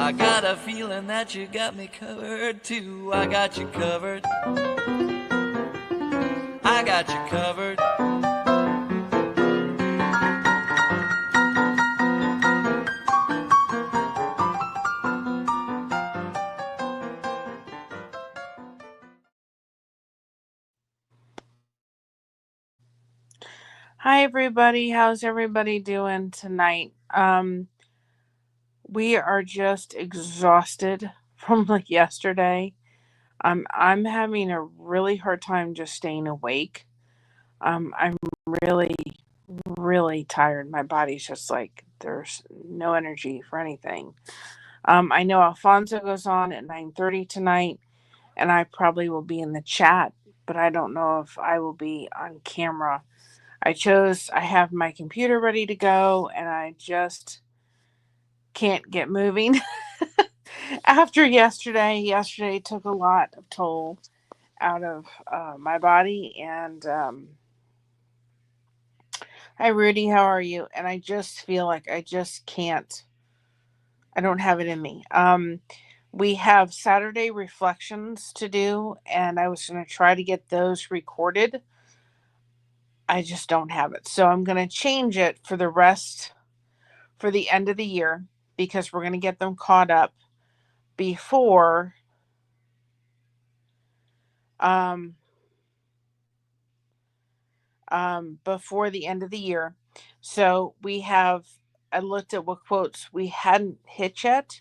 I got a feeling that you got me covered too. I got you covered. I got you covered. Hi everybody, how's everybody doing tonight? We are just exhausted from like yesterday. I'm having a really hard time just staying awake. I'm really, really tired. My body's just like there's no energy for anything. I know Alfonso goes on at 9:30 tonight, and I probably will be in the chat, but I don't know if I will be on camera. I have my computer ready to go, and I just can't get moving after yesterday. Yesterday took a lot of toll out of my body. And hi, Rudy, how are you? And I just feel like I just can't, I don't have it in me. We have Saturday reflections to do, and I was going to try to get those recorded. I just don't have it. So I'm going to change it for the end of the year, because we're going to get them caught up before um, before the end of the year. So I looked at what quotes we hadn't hit yet,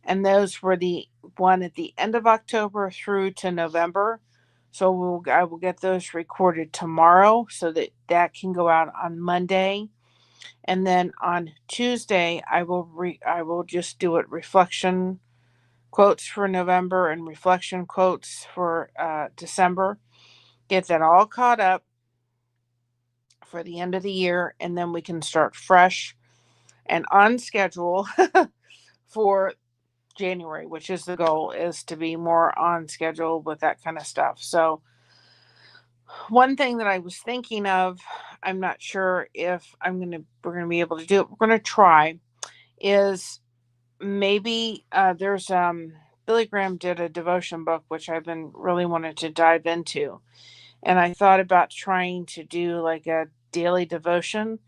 and those were the one at the end of October through to November. So I will get those recorded tomorrow so that that can go out on Monday. And then on Tuesday, I will just do it reflection quotes for November and reflection quotes for December. Get that all caught up for the end of the year, and then we can start fresh and on schedule for January, which is the goal, is to be more on schedule with that kind of stuff. So one thing that I was thinking of, I'm not sure if we're gonna be able to do it. We're gonna try is maybe there's Billy Graham did a devotion book which I've been really wanting to dive into, and I thought about trying to do like a daily devotion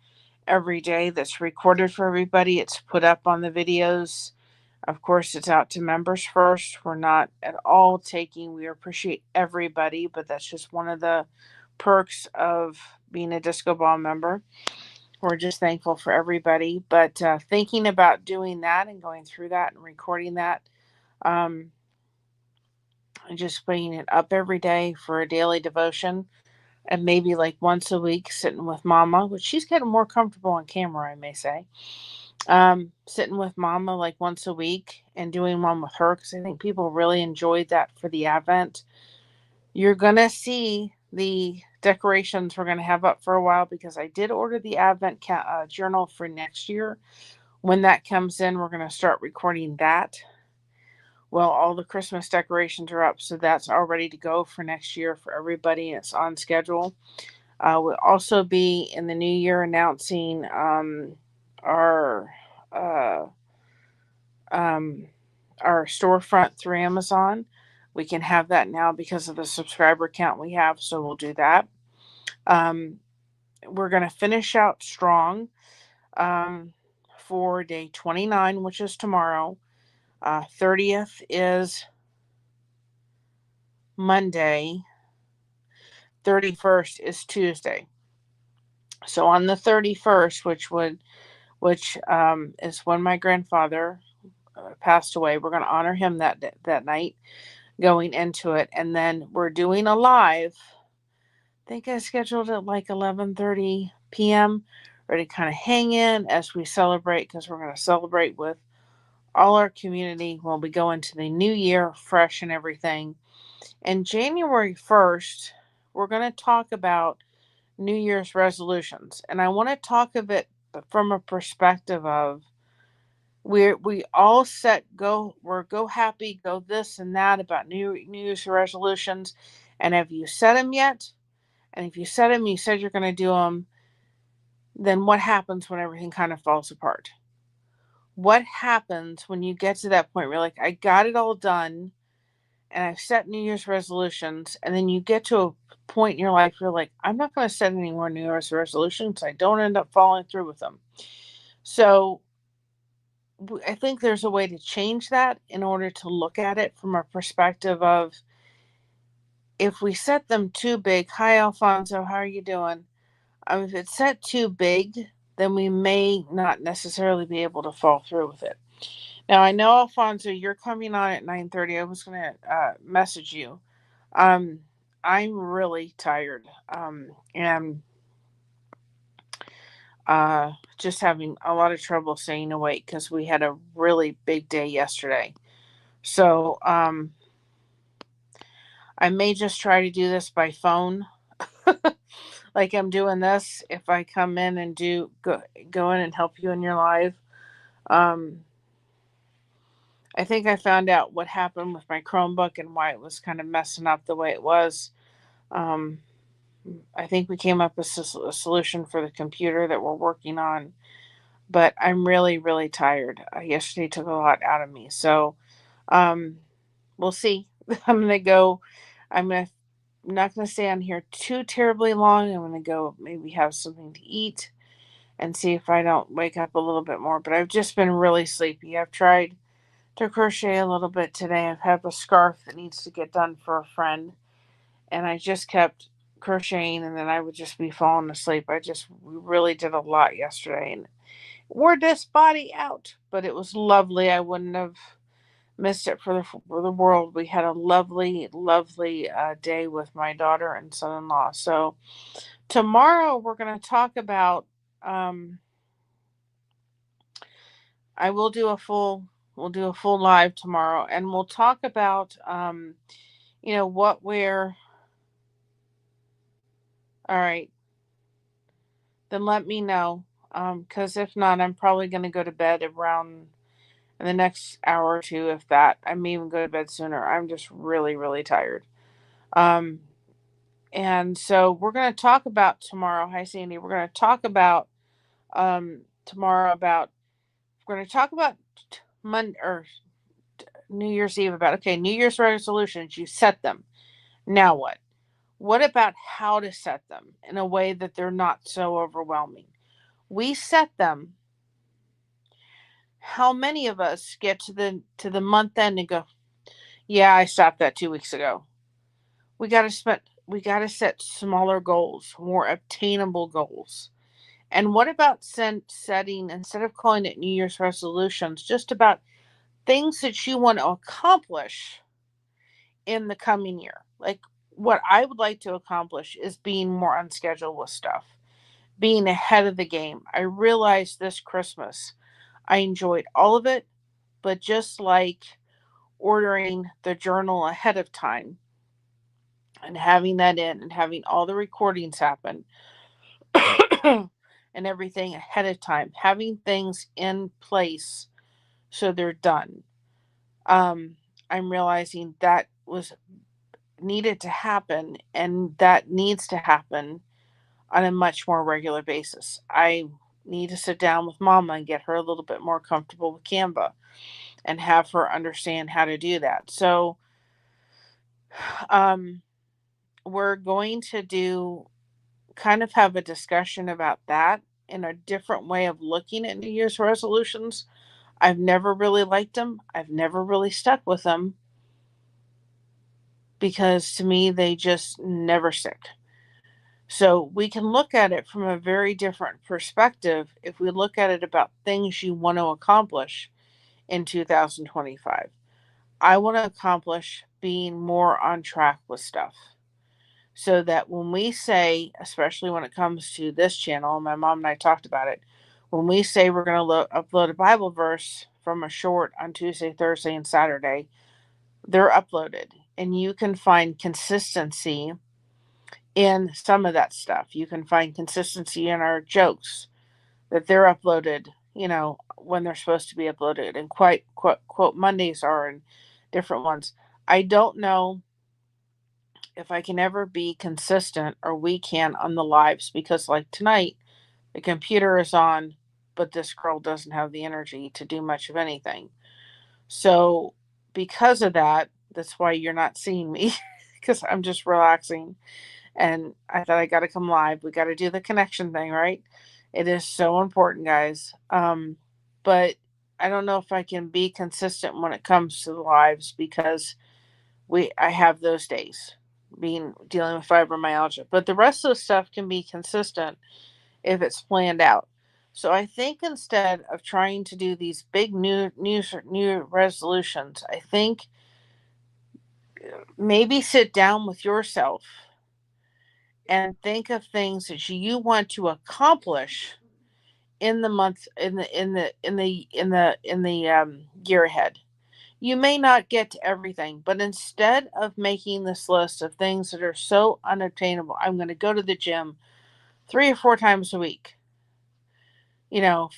every day that's recorded for everybody. It's put up on the videos. Of course, it's out to members first. We're not at all we appreciate everybody, but that's just one of the perks of being a Disco Ball member. We're just thankful for everybody. But thinking about doing that and going through that and recording that, um, and just putting it up every day for a daily devotion, and maybe like once a week sitting with Mama, which she's getting more comfortable on camera, I may say. Sitting with Mama like once a week and doing one with her, because I think people really enjoyed that for the Advent. You're gonna see the decorations we're gonna have up for a while, because I did order the Advent journal for next year. When that comes in, we're gonna start recording that. Well, all the Christmas decorations are up, so that's all ready to go for next year for everybody. It's on schedule. We'll also be in the new year announcing our uh, um, our storefront through Amazon. We can have that now because of the subscriber count we have, so we'll do that. Um, we're going to finish out strong um, for day 29, which is tomorrow. 30th is Monday. 31st is Tuesday. So on the 31st, which is when my grandfather passed away, we're going to honor him that night going into it, and then we're doing a live. I think I scheduled it like 11:30 p.m. ready to kind of hang in as we celebrate, because we're going to celebrate with all our community when we go into the new year fresh and everything. And January 1st, we're going to talk about New Year's resolutions, and I want to talk of it from a perspective of we all we're go happy, go this and that about New Year's resolutions. And have you set them yet? And if you set them, you said you're going to do them, then what happens when everything kind of falls apart? what happens when you get to that point where you're like, I got it all done and I've set New Year's resolutions, and then you get to a point in your life where you're like, I'm not going to set any more New Year's resolutions. I don't end up following through with them. So I think there's a way to change that in order to look at it from a perspective of, if we set them too big. Hi, Alfonso, how are you doing? If it's set too big, then we may not necessarily be able to follow through with it. Now, I know, Alfonso, you're coming on at 9:30. I was going to message you. Um, I'm really tired, and just having a lot of trouble staying awake because we had a really big day yesterday. So I may just try to do this by phone, like I'm doing this. If I come in and go in and help you in your live, um, I think I found out what happened with my Chromebook and why it was kind of messing up the way it was. Um, I think we came up with a solution for the computer that we're working on, but I'm really, really tired. Yesterday took a lot out of me. So um, we'll see. I'm going to go. I'm not going to stay on here too terribly long. I'm going to go maybe have something to eat and see if I don't wake up a little bit more. But I've just been really sleepy. I've tried to crochet a little bit today. I've had a scarf that needs to get done for a friend, and I just kept crocheting, and then I would just be falling asleep. We really did a lot yesterday and wore this body out, but it was lovely. I wouldn't have missed it for the world. We had a lovely, lovely day with my daughter and son-in-law. So tomorrow we're going to talk about. Um, I will do a full. We'll do a full live tomorrow, and we'll talk about. What we're. All right, then let me know. Because if not, I'm probably going to go to bed around in the next hour or two, if that. I may even go to bed sooner. I'm just really, really tired. Um, and so we're going to talk about tomorrow. Hi, Sandy. We're going to talk about tomorrow about. We're going to talk about Monday or New Year's Eve about, okay, New Year's resolutions. You set them. Now what? What about how to set them in a way that they're not so overwhelming? We set them. How many of us get to the month end and go, yeah, I stopped that 2 weeks ago. We got to set smaller goals, more obtainable goals. And what about setting, instead of calling it New Year's resolutions, just about things that you want to accomplish in the coming year? Like, what I would like to accomplish is being more on schedule with stuff, being ahead of the game. I realized this Christmas I enjoyed all of it, but just like ordering the journal ahead of time and having that in and having all the recordings happen and everything ahead of time, having things in place so they're done. I'm realizing that was needed to happen, and that needs to happen on a much more regular basis. I need to sit down with Mama and get her a little bit more comfortable with Canva and have her understand how to do that. So, um, we're going to do kind of have a discussion about that in a different way of looking at New Year's resolutions. I've never really liked them. I've never really stuck with them because to me they just never stick. So we can look at it from a very different perspective if we look at it about things you want to accomplish in 2025. I want to accomplish being more on track with stuff, so that when we say, especially when it comes to this channel, my mom and I talked about it, when we say we're going to upload a Bible verse from a short on Tuesday, Thursday, and Saturday, they're uploaded. And you can find consistency in some of that stuff. You can find consistency in our jokes that they're uploaded, when they're supposed to be uploaded. And quote Mondays are in different ones. I don't know if I can ever be consistent, or we can, on the lives, because like tonight, the computer is on but this girl doesn't have the energy to do much of anything. So because of that, that's why you're not seeing me, because I'm just relaxing. And I thought I got to come live. We got to do the connection thing, right? It is so important, guys. But I don't know if I can be consistent when it comes to the lives, because I have those days being dealing with fibromyalgia. But the rest of the stuff can be consistent if it's planned out. So I think instead of trying to do these big new resolutions, I think maybe sit down with yourself and think of things that you want to accomplish in the month, in the year ahead. You may not get to everything, but instead of making this list of things that are so unattainable, I'm going to go to the gym 3 or 4 times a week, and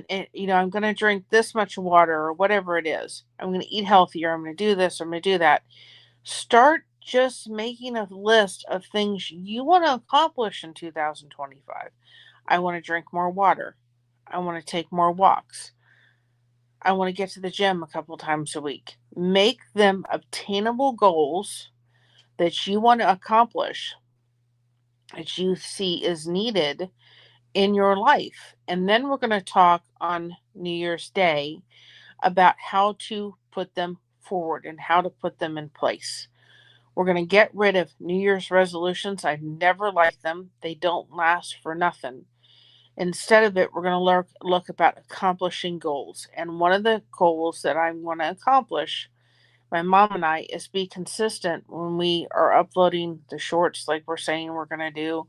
I'm going to drink this much water or whatever it is. I'm going to eat healthier. I'm going to do this. I'm going to do that. Start just making a list of things you want to accomplish in 2025. I want to drink more water. I want to take more walks. I want to get to the gym a couple times a week. Make them obtainable goals that you want to accomplish, that you see is needed in your life. And then we're going to talk on New Year's Day about how to put them forward and how to put them in place. We're going to get rid of New Year's resolutions. I've never liked them. They don't last for nothing. Instead of it, we're going to look about accomplishing goals. And one of the goals that I want to accomplish, my mom and I, is be consistent when we are uploading the shorts like we're saying we're going to do.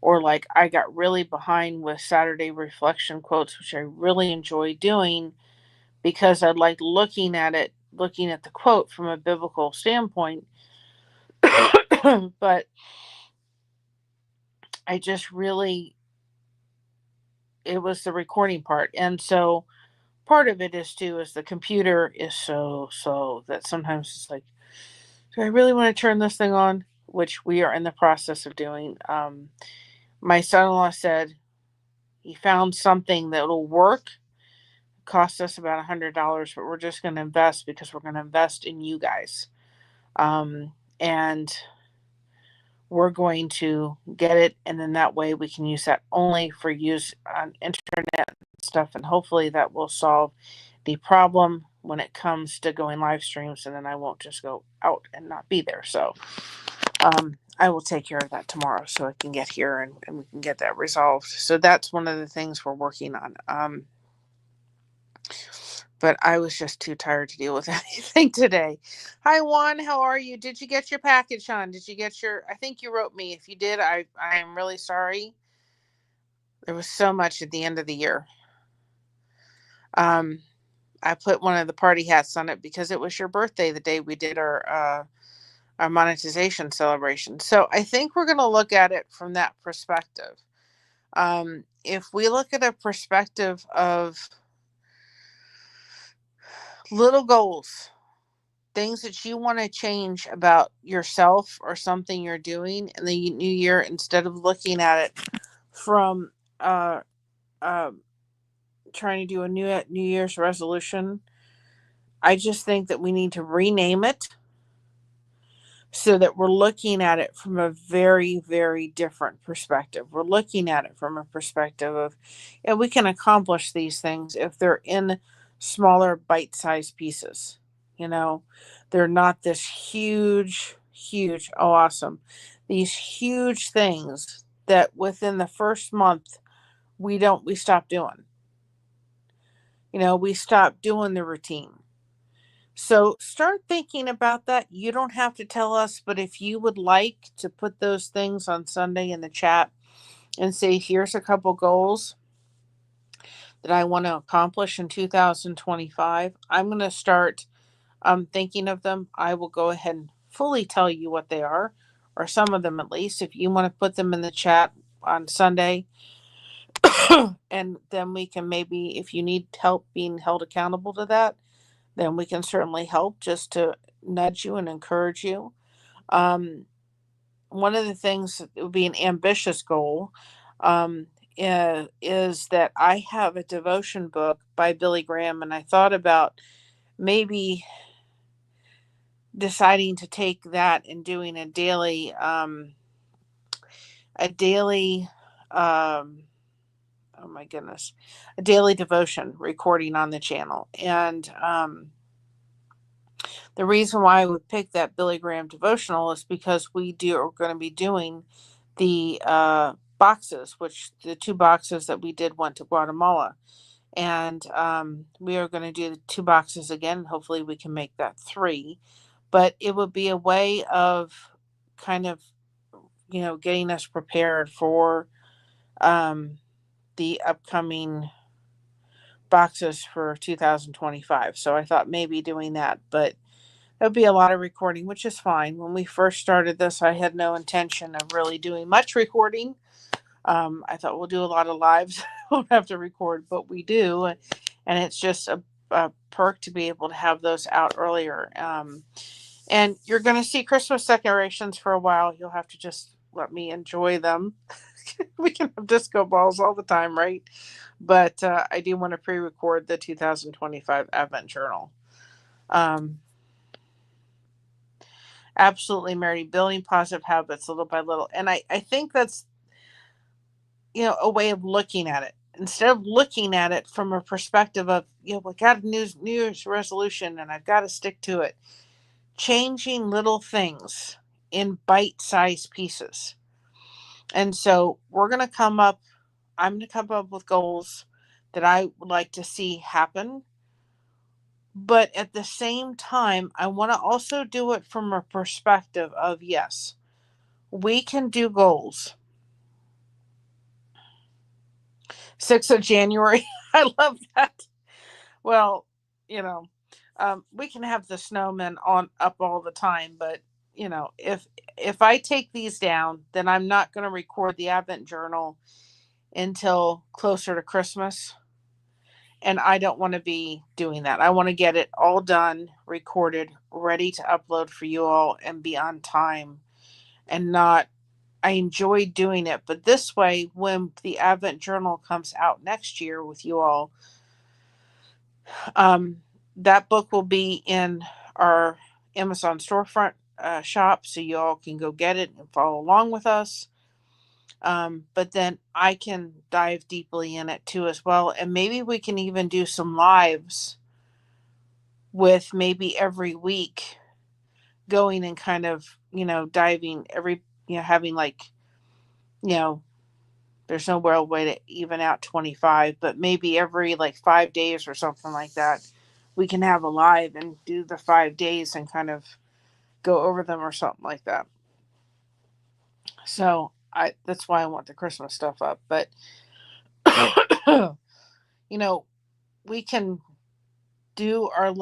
Or like I got really behind with Saturday reflection quotes, which I really enjoy doing because I like looking at the quote from a biblical standpoint. But I just really, it was the recording part. And so part of it is too, is the computer is so that sometimes it's like, do I really want to turn this thing on? Which we are in the process of doing. My son-in-law said he found something that will work. Cost us about $100, but we're just going to invest because we're going to invest in you guys. And we're going to get it, and then that way we can use that only for use on internet stuff, and hopefully that will solve the problem when it comes to going live streams, and then I won't just go out and not be there. So I will take care of that tomorrow so I can get here and we can get that resolved. So that's one of the things we're working on. But I was just too tired to deal with anything today. Hi, Juan. How are you? Did you get your package, Sean? Did you get I think you wrote me. If you did, I am really sorry. There was so much at the end of the year. I put one of the party hats on it because it was your birthday the day we did our monetization celebration. So I think we're going to look at it from that perspective. If we look at a perspective of little goals, things that you want to change about yourself or something you're doing in the new year, instead of looking at it from trying to do a new Year's resolution, I just think that we need to rename it so that we're looking at it from a very, very different perspective. We're looking at it from a perspective of, we can accomplish these things if they're in smaller bite-sized pieces. They're not this huge, awesome. These huge things that within the first month we stop doing. We stop doing the routine. So start thinking about that. You don't have to tell us, but if you would like to put those things on Sunday in the chat and say, here's a couple goals that I want to accomplish in 2025, I'm going to start thinking of them. I will go ahead and fully tell you what they are, or some of them at least, if you want to put them in the chat on Sunday. And then we can maybe, if you need help being held accountable to that, then we can certainly help just to nudge you and encourage you. One of the things that would be an ambitious goal is that I have a devotion book by Billy Graham, and I thought about maybe deciding to take that and doing a daily oh my goodness, a daily devotion recording on the channel. And the reason why I would pick that Billy Graham devotional is because are going to be doing the boxes, which the 2 boxes that we did went to Guatemala. And we are going to do the 2 boxes again. Hopefully we can make that 3. But it would be a way of kind of, getting us prepared for the upcoming boxes for 2025. So I thought maybe doing that, but there'll be a lot of recording, which is fine. When we first started this, I had no intention of really doing much recording. I thought we'll do a lot of lives. Won't have to record, but we do. And it's just a perk to be able to have those out earlier. And you're going to see Christmas decorations for a while. You'll have to just let me enjoy them. We can have disco balls all the time, right? But I do want to pre-record the 2025 Advent Journal. Absolutely, Mary, building positive habits little by little. And I think that's, a way of looking at it. Instead of looking at it from a perspective of, we got a New Year's resolution and I've got to stick to it. Changing little things in bite-sized pieces. And so I'm going to come up with goals that I would like to see happen. But at the same time, I want to also do it from a perspective of, yes, we can do goals. 6th of January. I love that. Well, we can have the snowmen up all the time, but if I take these down, then I'm not going to record the Advent Journal until closer to Christmas. And I don't want to be doing that. I want to get it all done, recorded, ready to upload for you all and be on time and not. I enjoy doing it, but this way, when the Advent Journal comes out next year with you all, that book will be in our Amazon storefront shop, so you all can go get it and follow along with us. But then I can dive deeply in it too as well, and maybe we can even do some lives with maybe every week going and kind of diving having there's no real way to even out 25, but maybe every 5 days or something like that, we can have a live and do the 5 days and kind of go over them or something like that. So that's why I want the Christmas stuff up. But, we can do our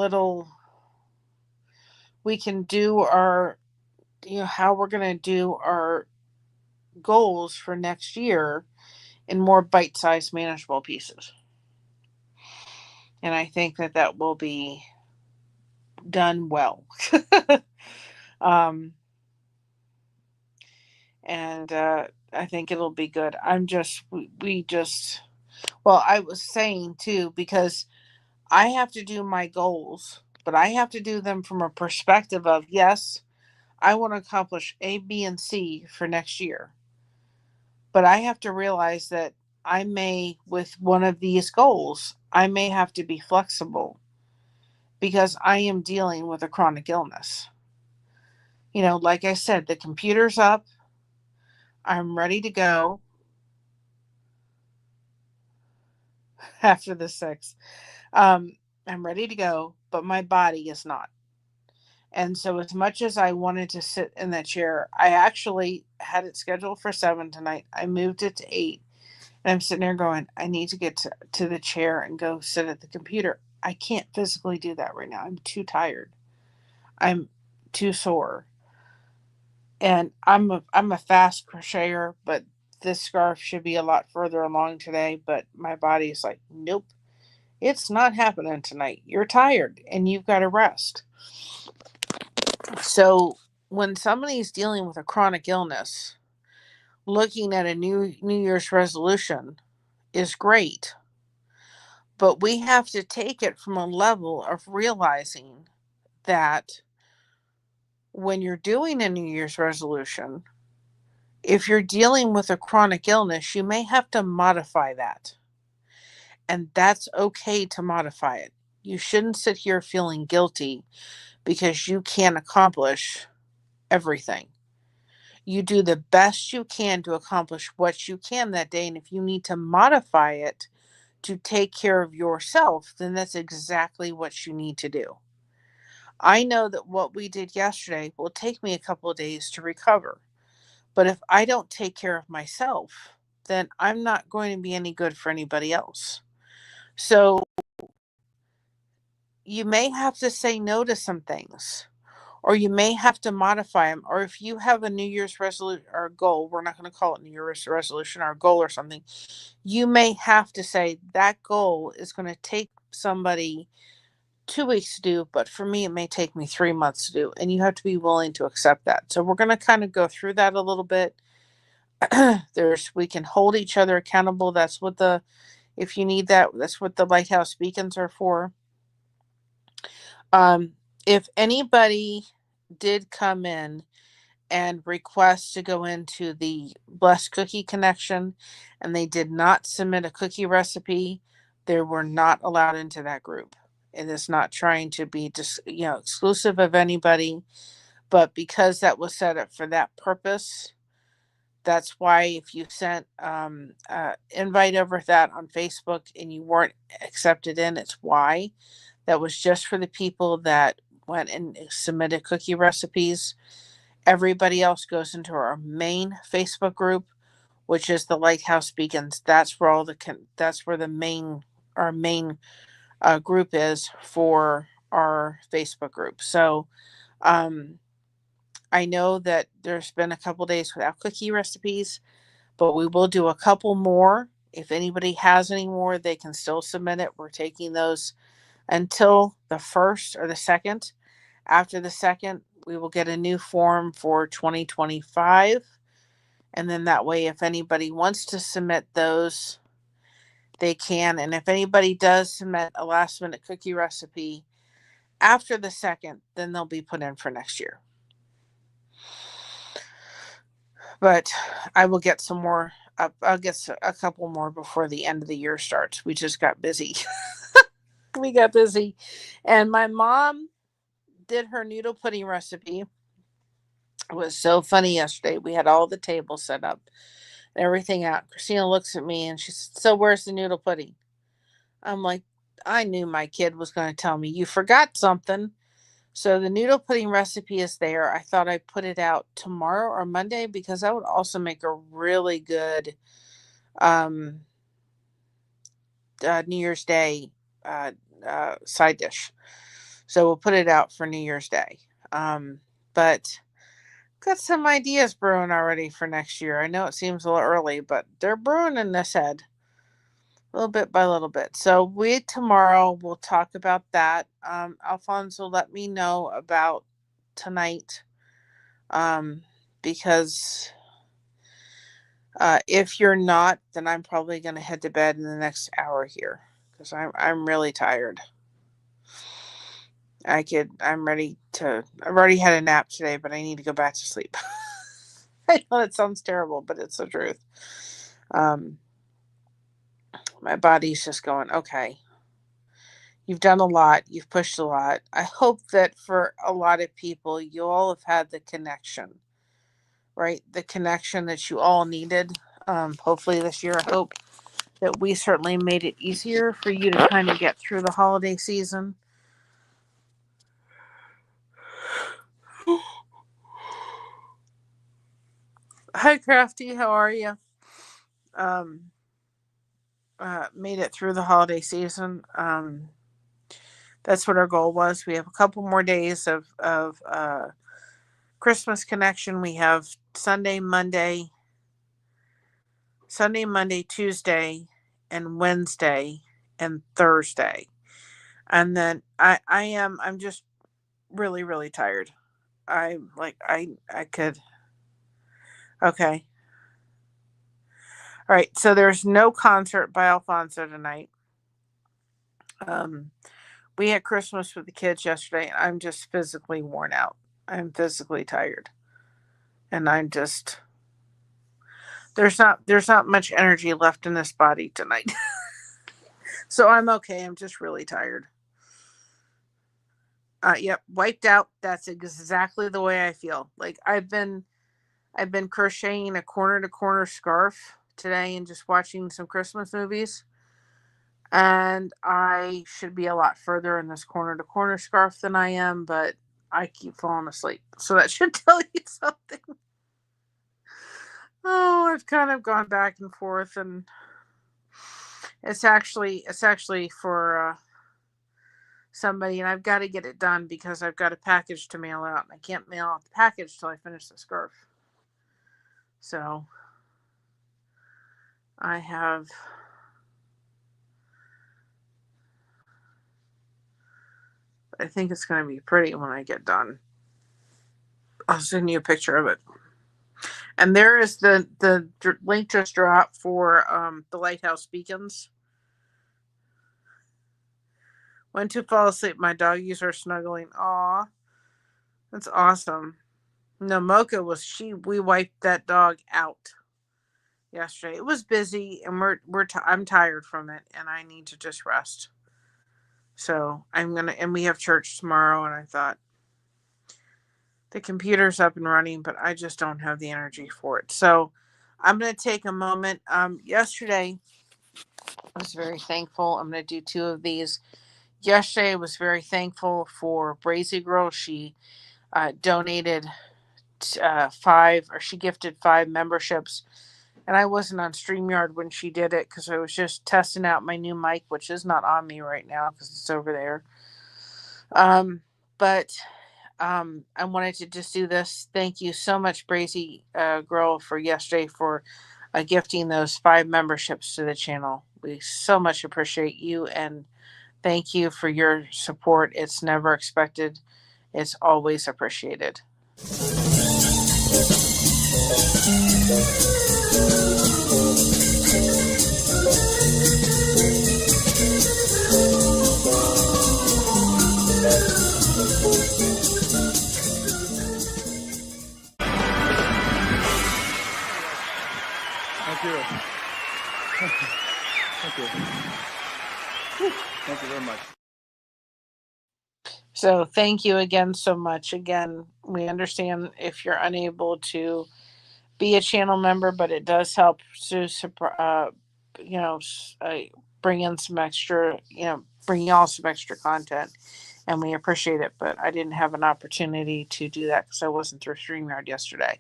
how we're going to do our goals for next year in more bite-sized manageable pieces. And I think that will be done well. And I think it'll be good. I was saying too, because I have to do my goals, but I have to do them from a perspective of, yes, I want to accomplish A, B, and C for next year. But I have to realize that with one of these goals, I may have to be flexible because I am dealing with a chronic illness. Like I said, the computer's up. I'm ready to go after the 6th. I'm ready to go, but my body is not. And so as much as I wanted to sit in that chair, I actually had it scheduled for 7 tonight. I moved it to 8. And I'm sitting there going, I need to get to the chair and go sit at the computer. I can't physically do that right now. I'm too tired. I'm too sore. And I'm a fast crocheter, but this scarf should be a lot further along today. But my body is like, nope, it's not happening tonight. You're tired and you've got to rest. So when somebody's dealing with a chronic illness, looking at a New Year's resolution is great, but we have to take it from a level of realizing that when you're doing a New Year's resolution, if you're dealing with a chronic illness, you may have to modify that. And that's okay to modify it. You shouldn't sit here feeling guilty because you can't accomplish everything. You do the best you can to accomplish what you can that day. And if you need to modify it to take care of yourself, then that's exactly what you need to do. I know that what we did yesterday will take me a couple of days to recover. But if I don't take care of myself, then I'm not going to be any good for anybody else. So you may have to say no to some things, or you may have to modify them. Or if you have a New Year's resolution or goal, we're not going to call it New Year's resolution or goal or something, you may have to say that goal is going to take somebody 2 weeks to do, but for me, it may take me 3 months to do. And you have to be willing to accept that. So we're going to kind of go through that a little bit. We can hold each other accountable. That's what if you need that, that's what the lighthouse beacons are for. If anybody did come in and request to go into the Blessed Cookie Connection and they did not submit a cookie recipe, they were not allowed into that group. It is not trying to be just, exclusive of anybody, but because that was set up for that purpose, that's why if you sent invite over that on Facebook and you weren't accepted in, it's why. That was just for the people that went and submitted cookie recipes. Everybody else goes into our main Facebook group, which is the Lighthouse Beacons. That's where our main group is for our Facebook group. So I know that there's been a couple days without cookie recipes, but we will do a couple more. If anybody has any more, they can still submit it. We're taking those until the 1st or the 2nd. After the 2nd, we will get a new form for 2025. And then that way, if anybody wants to submit those, they can. And if anybody does submit a last minute cookie recipe after the 2nd, then they'll be put in for next year. But I will get some more. I'll get a couple more before the end of the year starts. We just got busy. We got busy. And my mom did her noodle pudding recipe. It was so funny yesterday. We had all the tables set up and everything out. Christina looks at me and she said, "So where's the noodle pudding?" I'm like, I knew my kid was going to tell me, "You forgot something." So the noodle pudding recipe is there. I thought I'd put it out tomorrow or Monday because that would also make a really good New Year's Day side dish. So we'll put it out for New Year's Day. But got some ideas brewing already for next year. I know it seems a little early, but they're brewing in this head little bit by little bit. So tomorrow we'll talk about that. Alfonso, let me know about tonight. Because if you're not, then I'm probably going to head to bed in the next hour here because I'm really tired. I'm ready to. I've already had a nap today, but I need to go back to sleep. I know it sounds terrible, but it's the truth. My body's just going, okay, you've done a lot, you've pushed a lot. I hope that for a lot of people, you all have had the connection, right? The connection that you all needed. Hopefully this year, I hope that we certainly made it easier for you to kind of get through the holiday season. Hi, Crafty. How are you? Made it through the holiday season. That's what our goal was. We have a couple more days of Christmas connection. We have Sunday, Monday, Tuesday, and Wednesday, and Thursday. And then I'm just really, really tired. I could, okay. All right, so there's no concert by Alfonso tonight. We had Christmas with the kids yesterday. I'm just physically worn out. I'm physically tired, and I'm just there's not much energy left in this body tonight. So I'm okay. I'm just really tired. Yep, wiped out. That's exactly the way I feel. Like I've been crocheting a corner to corner scarf today and just watching some Christmas movies. And I should be a lot further in this corner to corner scarf than I am, but I keep falling asleep. So that should tell you something. Oh, I've kind of gone back and forth, and it's actually for somebody, and I've got to get it done because I've got a package to mail out, and I can't mail out the package till I finish the scarf. So I think it's going to be pretty when I get done. I'll send you a picture of it. And there is the link just dropped for the lighthouse beacons. Went to fall asleep. My doggies are snuggling. Aw, that's awesome. No, Mocha we wiped that dog out yesterday. It was busy, and I'm tired from it, and I need to just rest. So and we have church tomorrow, and I thought the computer's up and running, but I just don't have the energy for it. So I'm going to take a moment. Yesterday I was very thankful. I'm going to do 2 of these. Yesterday I was very thankful for Brazy Girl. She donated 5, or she gifted 5 memberships. And I wasn't on StreamYard when she did it because I was just testing out my new mic, which is not on me right now because it's over there. But I wanted to just do this. Thank you so much, Brazy Girl, for yesterday for gifting those 5 memberships to the channel. We so much appreciate you, and thank you for your support. It's never expected. It's always appreciated. Thank you. Thank you. Thank you very much. So thank you again so much. Again, we understand if you're unable to be a channel member, but it does help to bring in some extra, bring y'all some extra content, and we appreciate it. But I didn't have an opportunity to do that because I wasn't through StreamYard yesterday.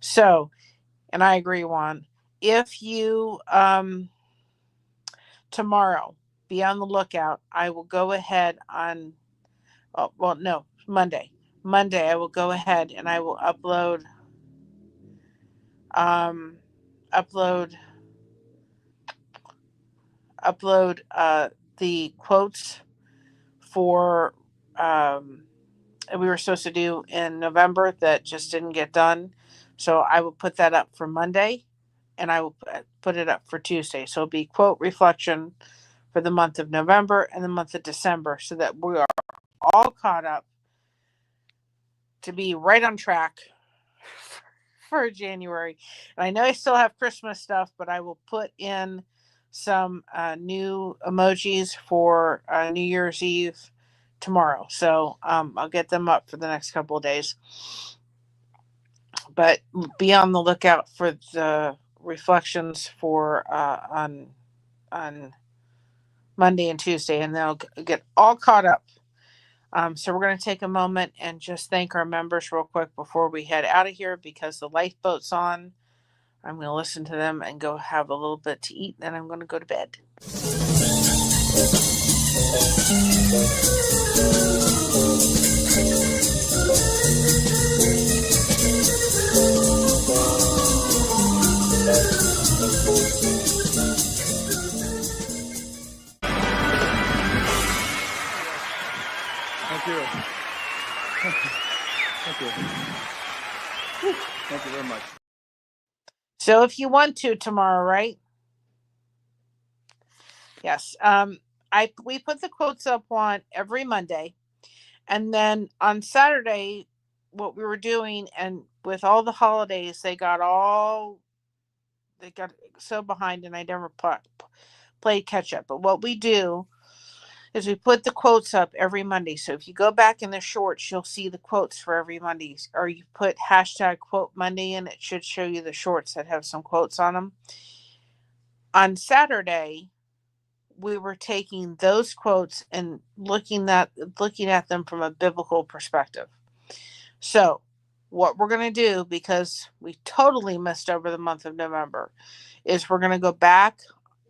So, and I agree, Juan. If you tomorrow, be on the lookout. I will go ahead on Monday. Monday I will go ahead and I will upload the quotes for we were supposed to do in November that just didn't get done. So I will put that up for Monday, and I will put it up for Tuesday. So it'll be quote reflection for the month of November and the month of December, so that we are all caught up to be right on track for January. And I know I still have Christmas stuff, but I will put in some new emojis for New Year's Eve tomorrow. So I'll get them up for the next couple of days. But be on the lookout for the reflections for on Monday and Tuesday, and they'll get all caught up. So we're going to take a moment and just thank our members real quick before we head out of here, because the lifeboat's on. I'm going to listen to them and go have a little bit to eat. Then I'm going to go to bed. Thank you. Thank you. Thank you very much. So if you want to tomorrow, right? Yes. We put the quotes up on every Monday. And then on Saturday, what we were doing, and with all the holidays, they got so behind, and I never played catch up. But what we do is we put the quotes up every Monday. So if you go back in the shorts, you'll see the quotes for every Monday. Or you put hashtag quote Monday in, it should show you the shorts that have some quotes on them. On Saturday, we were taking those quotes and looking at them from a biblical perspective. So what we're going to do, because we totally missed over the month of November, is we're going to go back,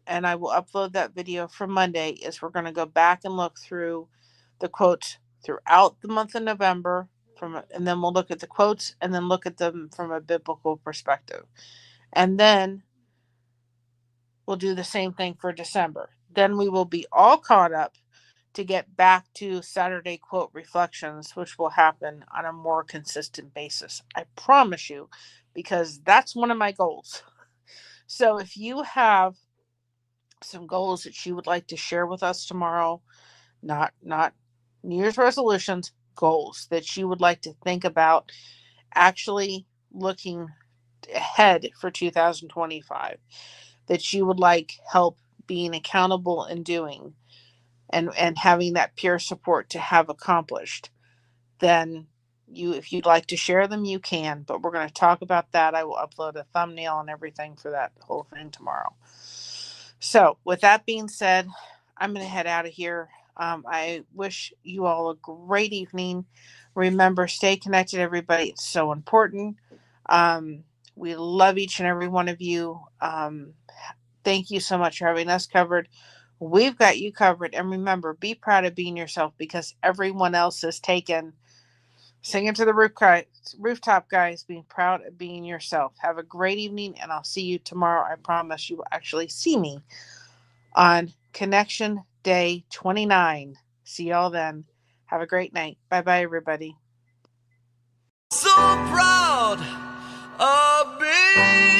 and I will upload that video for Monday, is we're going to go back and look through the quotes throughout the month of November, and then we'll look at the quotes and then look at them from a biblical perspective. And then we'll do the same thing for December. Then we will be all caught up to get back to Saturday quote reflections, which will happen on a more consistent basis. I promise you, because that's one of my goals. So if you have some goals that you would like to share with us tomorrow, not New Year's resolutions, goals that you would like to think about actually looking ahead for 2025, that you would like help being accountable and doing, and having that peer support to have accomplished, then if you'd like to share them, you can. But we're going to talk about that. I will upload a thumbnail and everything for that whole thing tomorrow. So with that being said, I'm going to head out of here. I wish you all a great evening. Remember, stay connected, everybody. It's so important. We love each and every one of you. Thank you so much for having us covered. We've got you covered. And remember, be proud of being yourself, because everyone else is taken. Sing it to the rooftop, guys. Being proud of being yourself. Have a great evening, and I'll see you tomorrow. I promise you will actually see me on Connection Day 29. See y'all then. Have a great night. Bye-bye, everybody. So proud of being